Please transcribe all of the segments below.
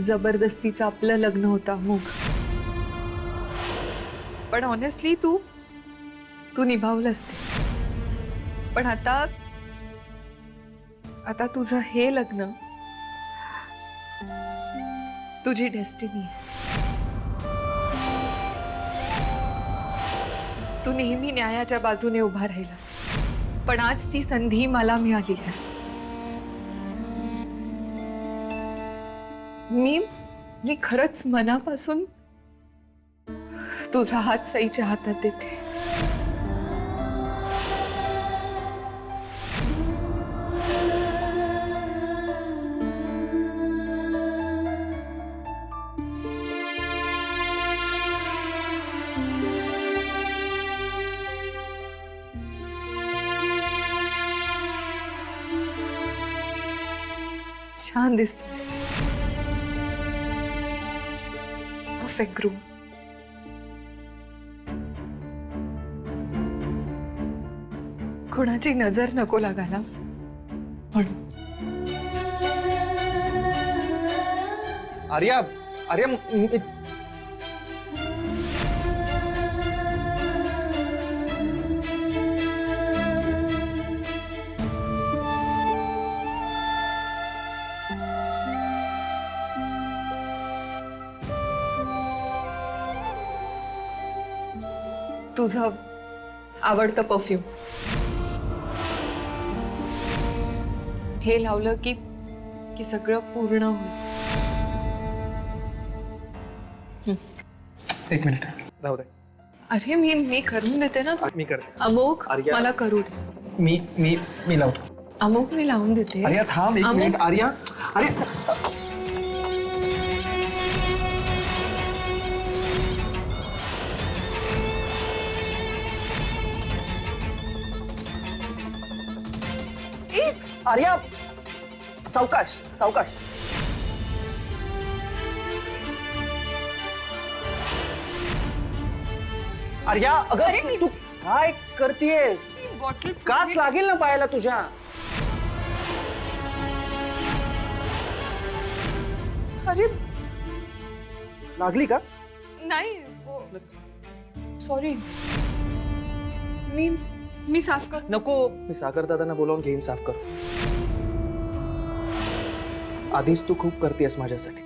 जबरदस्तीचं आपलं लग्न होतं अमोघ, पण ऑनेस्टली तू निभावलंस ते. पण आता तुझं हे लग्न तुझी डेस्टिनी आहे. तू नेहमी न्यायाच्या बाजूने उभा राहिलास, पण आज ती संधी मला मिळाली आहे. मी खरंच मनापासून तुझा हात सईच्या हातात देते. छान दिसतोयस. Perfect groom. कुणाची नजर नको लागायला म्हणून. आर्या, आर्या तुझं आवडतं परफ्यूम हे लावलं की सगळं पूर्ण होईल. एक मिनिट राहू दे. अरे मी करून देते ना. मी करते. अमोघ आर्या. मला करू दे. मी लावतो. अमोघ मी लावून देते. आर्या थांब एक मिनिट. आर्या, अरे आर्या, सावकाश सावकाश. आर्या, अगं तू काय करतेयस? बॉटल काच लागेल ना पायाला तुझ्या. अरे लागली का? नाही, सॉरी. मी साफ कर. नको, मी सागर दादांना बोलावून घेईन साफ कर. आधीच तू खूप करतेस माझ्यासाठी.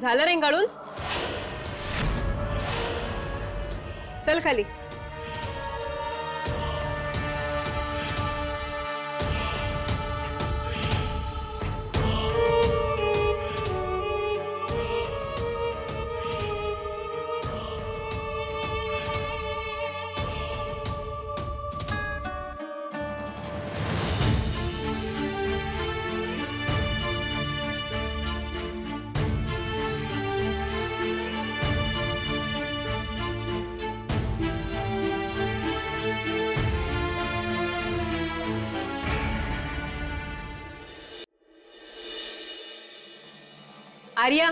झालं रेंगाळून? चल खाली. आर्या,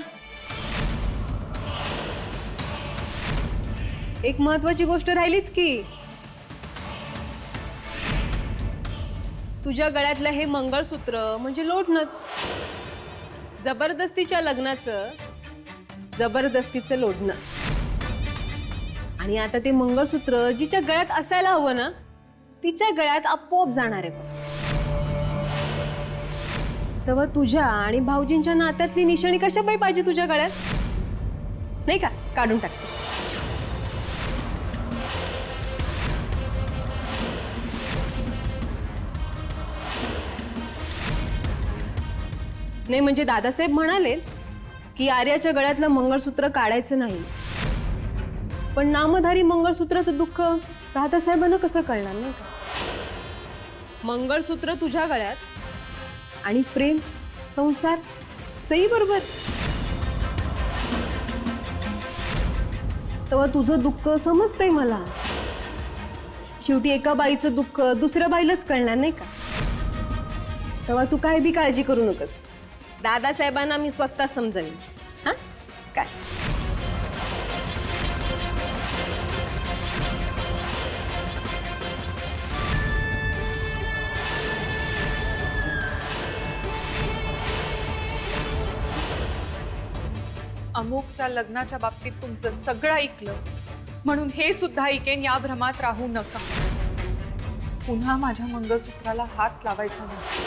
एक महत्वाची गोष्ट राहिलीच की. तुझ्या गळ्यातलं हे मंगळसूत्र म्हणजे लोढणंच. जबरदस्तीच्या लग्नाचं जबरदस्तीचं लोढणं. आणि आता ते मंगळसूत्र जिच्या गळ्यात असायला हवं ना, तिच्या गळ्यात आपोआप जाणार आहे. तेव्हा तुझ्या आणि भाऊजींच्या नात्यातली निशाणी कशापाई पाहिजे तुझ्या गळ्यात? नाही का? काढून टाकते. नाही म्हणजे दादासाहेब म्हणाले की आर्याच्या गळ्यातलं मंगळसूत्र काढायचं नाही, पण नामधारी मंगळसूत्राचं दुःख दादासाहेबांना कसं कळणार नाही का? मंगळसूत्र तुझ्या गळ्यात आणि प्रेम संसार सई बरोबर, तेव्हा तुझं दुःख समजतंय मला. शेवटी एका बाईचं दुःख दुसऱ्या बाईलाच कळणार नाही का? तेव्हा तू काय बी काळजी करू नकोस, दादासाहेबांना मी स्वतः समजावीन. हा काय अमुकच्या लग्नाच्या बाबतीत तुमचं सगळं ऐकलं म्हणून हे सुद्धा ऐकेन या भ्रमात राहू नका. पुन्हा माझ्या मंगळसूत्राला हात लावायचा नाही.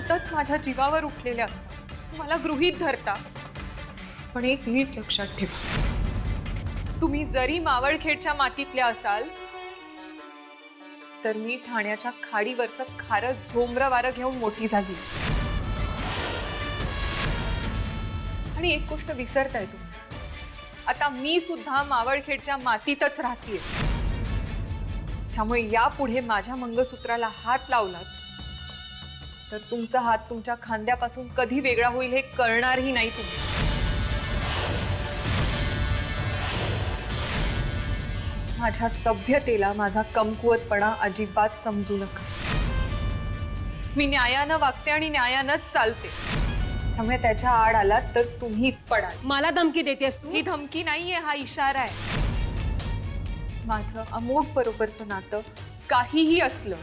सतत माझ्या जीवावर उठलेले असतात, मला गृहीत धरता. पण एक नीट लक्षात ठेवा, तुम्ही जरी मावळखेडच्या मातीतले असाल तर मी ठाण्याच्या खाडीवरचं खारं झोंबरं वारं घेऊन मोठी झाली. आणि एक गोष्ट विसरताय तुम्ही, आता मी सुद्धा मावळखेडच्या मातीतच राहतीये. त्यामुळे यापुढे माझ्या मंगळसूत्राला हात लावलात तर तुमचा हात तुमच्या खांद्यापासून कधी वेगळा होईल हे कळणारही नाही तुम्ही. माझ्या सभ्यतेला माझा कमकुवतपणा अजिबात समजू नका. मी न्यायानं वागते आणि न्यायानंच चालते. त्यामुळे त्याच्या आड आलात तर तुम्हीच पडाल. मला धमकी देतेस तू? ही धमकी नाहीये, हा इशारा आहे. माझं अमोघ बरोबरचं नातं काहीही असलं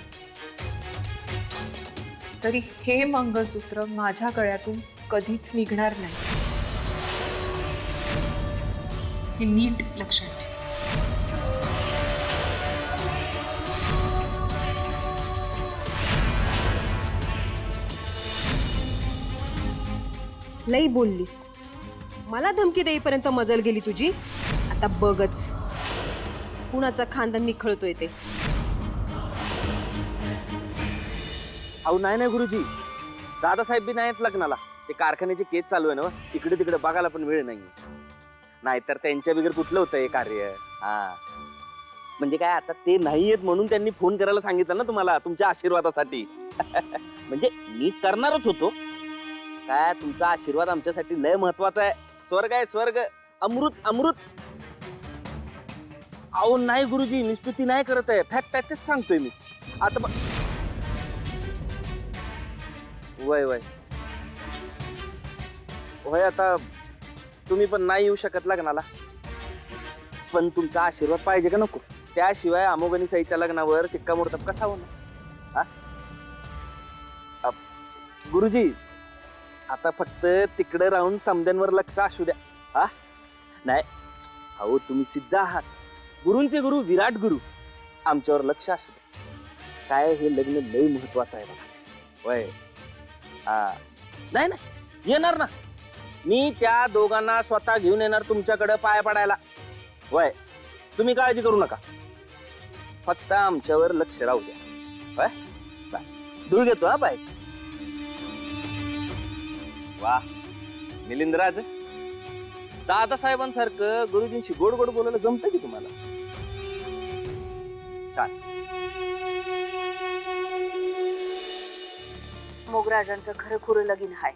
तरी हे मंगळसूत्र माझ्या गळ्यातून कधीच निघणार नाही. हे नीट लक्षात ठेवा. लई बोललीस, मला धमकी देईपर्यंत मजल गेली तुझी. आता बघच कुणाचा खानदान निखळतोय ते. अहो नाही गुरुजी, दादासाहेब बी नाहीत लग्नाला. ते कारखान्याचे केस चालू आहे ना, इकडे तिकडे बघायला पण वेळ नाही. नाहीतर त्यांच्या बिगर कुठलं होतं हे कार्य. हा म्हणजे काय, आता ते नाहीयेत म्हणून त्यांनी फोन करायला सांगितलं ना तुम्हाला, तुमच्या आशीर्वादासाठी. म्हणजे मी करणारच होतो. काय तुमचा आशीर्वाद आमच्यासाठी लय महत्वाचा आहे. स्वर्ग आहे स्वर्ग, अमृत अमृत. अहो नाही गुरुजी, मी स्तुती नाही करत आहे, फॅक्ट सांगतोय मी. आता वय वय होय, आता तुम्ही पण नाही येऊ शकत लग्नाला, पण तुमचा आशीर्वाद पाहिजे का नको? त्याशिवाय अमोघ आणि सईच्या लग्नावर शिक्कामोर्तब कसा होणार? गुरुजी आता फक्त तिकडे राहून समद्यांवर लक्ष असू द्या. हा नाही, अहो तुम्ही सिद्ध आहात, गुरूंचे गुरु, विराट गुरु. आमच्यावर लक्ष असू द्या. काय हे लग्न लय महत्वाचं आहे बघा. वय हा नाही नाही येणार ना, मी त्या दोघांना स्वतः घेऊन येणार तुमच्याकडे पाया पडायला. वय तुम्ही काळजी करू नका, फक्त आमच्यावर लक्ष राहू द्या. वय दूर घेतो हा बाय. वा मिलिंदराज, दादासाहेबांसारखं गुरुजींशी गोड गोड बोलायला जमतं की तुम्हाला? छान. मोगराजांचं खरं खुरं लगीन हाय,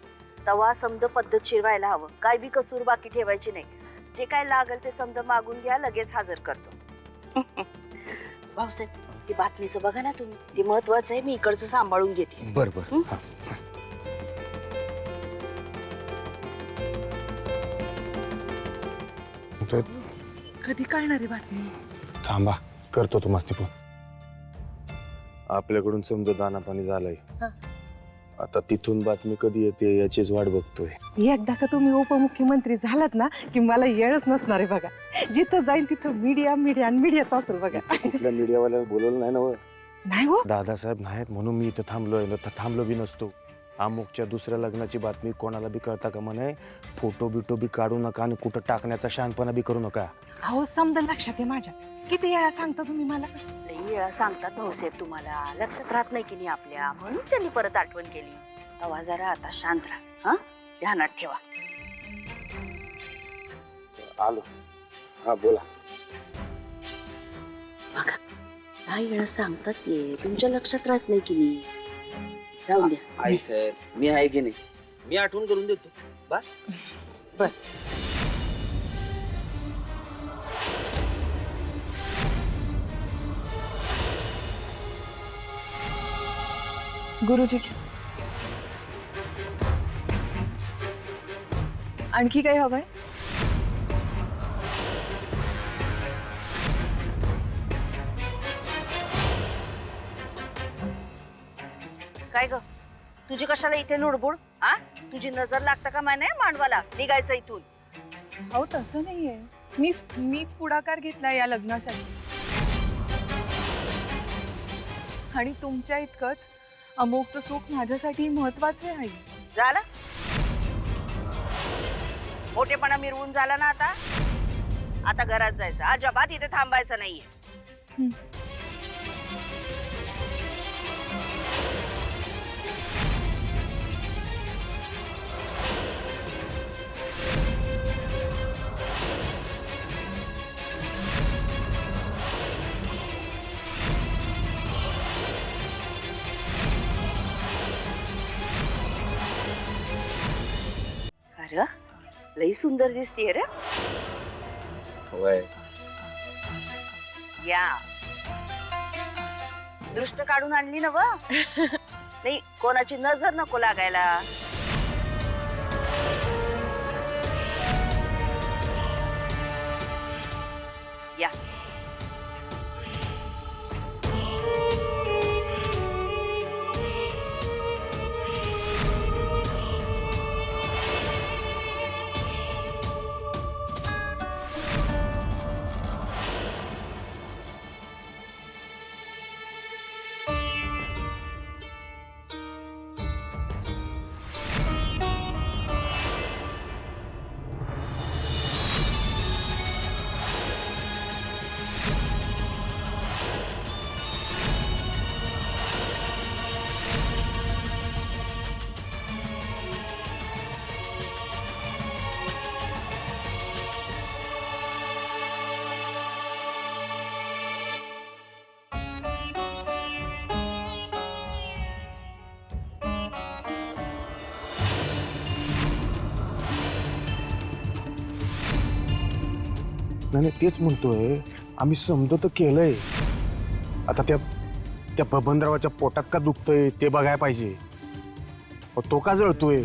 तवा समद पद्धतशीर व्हायला हवं. काय बी कसूर बाकी ठेवायची नाही. जे काय लागल ते समद मागून घ्या, लगेच हजर करतो. भाऊसाहेब, ती बातमीचं बघा ना तुम्ही, ते महत्वाचं आहे. मी इकडचं सांभाळून घेते. बरोबर. कधी कळणार आहे बातमी? थांबा, करतो तो मस्ती फोन. आपल्याकडून समजा दाना पाणी झालंय. आता तिथून बातमी कधी येते याचीच वाट बघतोय. एकदा का तुम्ही उपमुख्यमंत्री झालात ना की मला येळच नसणार आहे बघा. जिथं जाईन तिथं मीडिया मीडिया आणि मीडियाच असेल बघा. कुठल्या मीडियावाल्याला बोलवलं नाही ना हो. नाही हो, दादासाहेब नाहीत म्हणून मी इथं थांबलोय, तर थांबलो बी नसतो. अमुकच्या दुसऱ्या लग्नाची बातमी कोणाला बी कळता का म्हणे. फोटो बिटो बी काढू नका आणि कुठं टाकण्याचा शहाणपणा बी करू नका. अहो समजा लक्षात आहे माझ्या. किती वेळा सांगता तुम्ही मला? लई किती वेळा सांगतात भाऊसाहेब तुम्हाला, लक्षात राहत नाही की नाही आपल्या, म्हणून त्यांनी परत आठवण केली. तेव्हा जरा आता शांत राहा, हा, ध्यानात ठेवा. आलो. हा बोला. काही वेळा सांगतात ते, तुमच्या लक्षात राहत नाही की नाही. जाऊन द्या. आई साहेब मी आहे की नाही, मी आठवण करून देतो बस. गुरुजी घ्या. आणखी काही हवंय? काय ग, तुझी कशाला इथे लुडबुड? हा, तुझी नजर लागता का माय नाही मांडवाला, निघायचं इथून. अहो तसं नाहीये, मीच पुढाकार घेतला या लग्नासाठी. आणि तुमच्या इतकंच अमोघचं सुख माझ्यासाठी महत्वाचं आहे. झालं मोठेपणा मिरवून झाला ना आता. आता घरात जायचं, अजिबात इथे थांबायचं नाहीये. अरे लई सुंदर दिसतीये रे. होय. या दृष्ट काढून आणली ना व. नाही, कोणाची नजर नको लागायला. या नाही तेच म्हणतोय, आम्ही समजत तर केलंय. आता त्या बबनरावाच्या पोटात का दुखतंय ते बघायला पाहिजे. तो का जळतोय?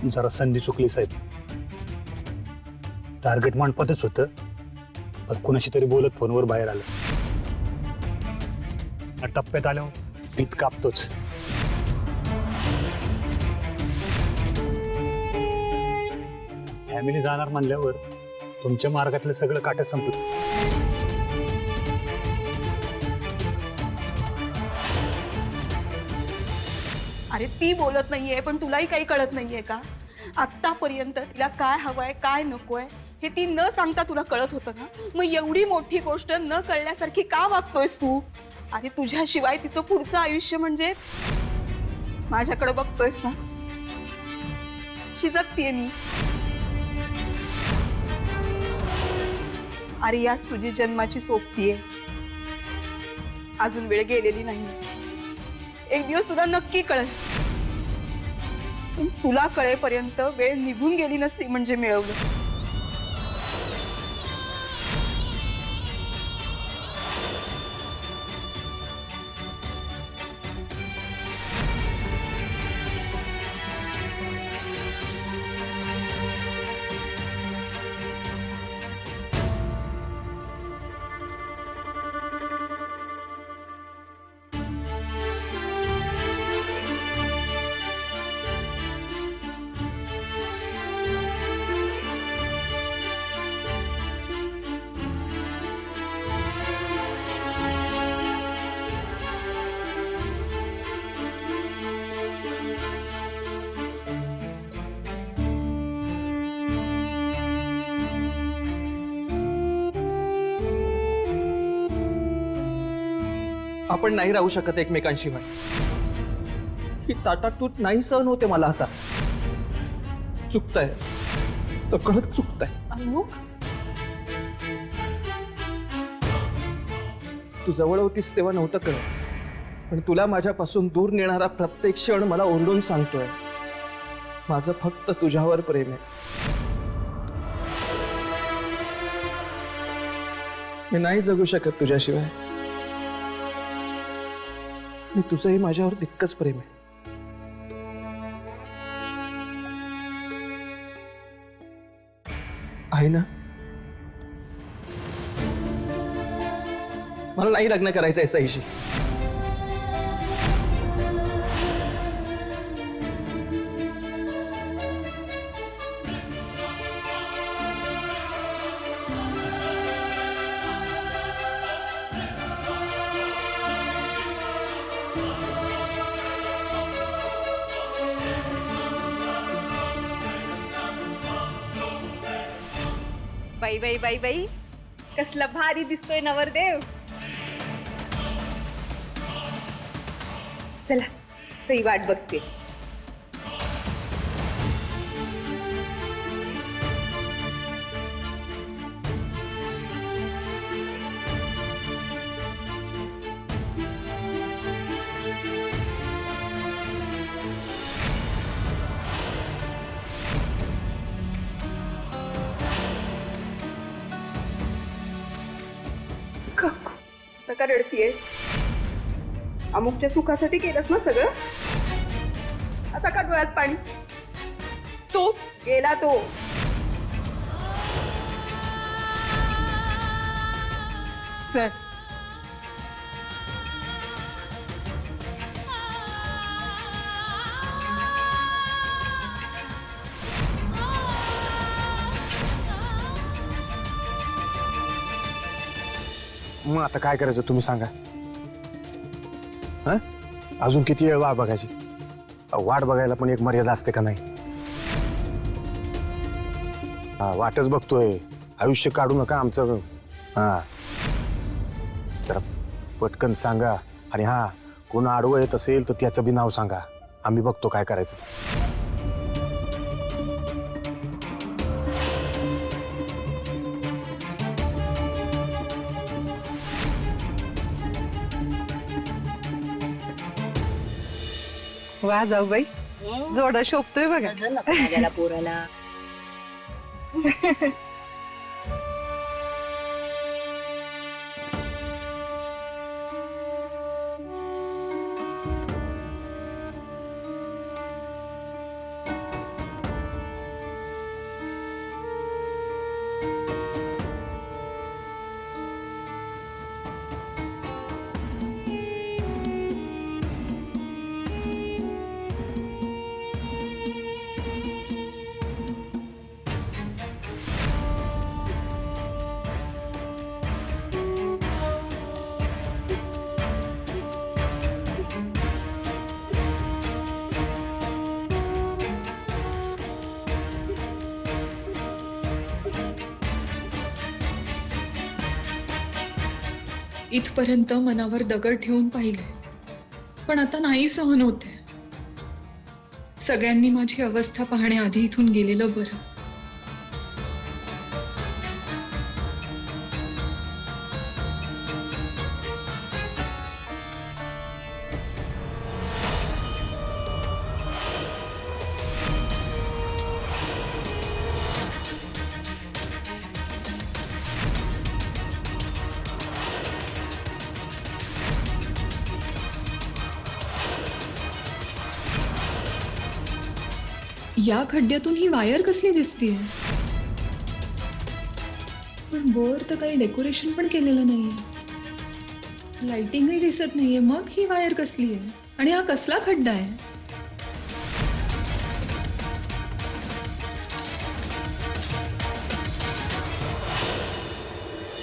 जरा संधी चुकली साहेब. टार्गेट मांडपतच होतं, पण कुणाशी तरी बोलत फोनवर बाहेर आलं. या टप्प्यात आल्यावर भीत कापतोच. फॅमिली जाणार म्हणल्यावर तुमच्या मार्गातलं सगळं काटं संपलं. अरे ती बोलत नाहीये, पण तुलाही काही कळत नाहीये का? आतापर्यंत तिला काय हवंय काय नकोय हे ती न सांगता तुला कळत होतं ना. मग एवढी मोठी गोष्ट न कळल्यासारखी का वागतोयस तू? अरे तुझ्याशिवाय तिचं पुढचं आयुष्य म्हणजे माझ्याकडे बघतोयस ना, शिजकतीये मी. अरे याच तुझी जन्माची सोबतीये, अजून वेळ गेलेली नाही. एक दिवस तुला नक्की कळेल. तुला कळेपर्यंत वेळ निघून गेली नसती म्हणजे मिळवलं. आपण नाही राहू शकत एकमेकांशिवाय. ही ताटातूट नाही सहन होते मला आता. चुकतंय, सगळं चुकतंय. अमुक तू जवळ होतीस तेव्हा नव्हतं कळत, पण तुला माझ्यापासून दूर नेणारा प्रत्येक क्षण मला ओरडून सांगतोय माझं फक्त तुझ्यावर प्रेम आहे. मी नाही जगू शकत तुझ्याशिवाय. आणि तुझंही माझ्यावर तितकंच प्रेम आहे. आहे ना? मला नाही लग्न करायचं आहे सईशी. बाई बाई बाई बाई, कसला भारी दिसतोय नवरदेव. चला, सई वाट बघते. का रडतीयेस? अमुकच्या सुखासाठी केलंस ना सगळं. आता का डोळ्यात पाणी? तो गेला तो. चल मग आता काय करायचं तुम्ही सांगा. हा, अजून किती वेळ वाट बघायची? वाट बघायला पण एक मर्यादा असते का नाही? हा, वाटच बघतोय. आयुष्य काढू नका आमचं. हा, तर पटकन सांगा. आणि हा, कोण आडवं येत असेल तर त्याचं बी नाव सांगा. आम्ही बघतो काय करायचं ते. वा जाऊ बाई, जोडा शोभतोय बघा. माझ्याला पोराला. इथपर्यंत मनावर दगड ठेवून पाहिले, पण आता नाही सहन होते. सगळ्यांनी माझी अवस्था पाहण्याआधी इथून गेलेलं बरं. या खड्ड्यातून ही वायर कसली दिसतीये? पण वर तर काही डेकोरेशन पण केलेलं नाहीये, लाइटिंगही दिसत नाहीये. मग ही वायर कसली आहे आणि हा कसला खड्डा आहे?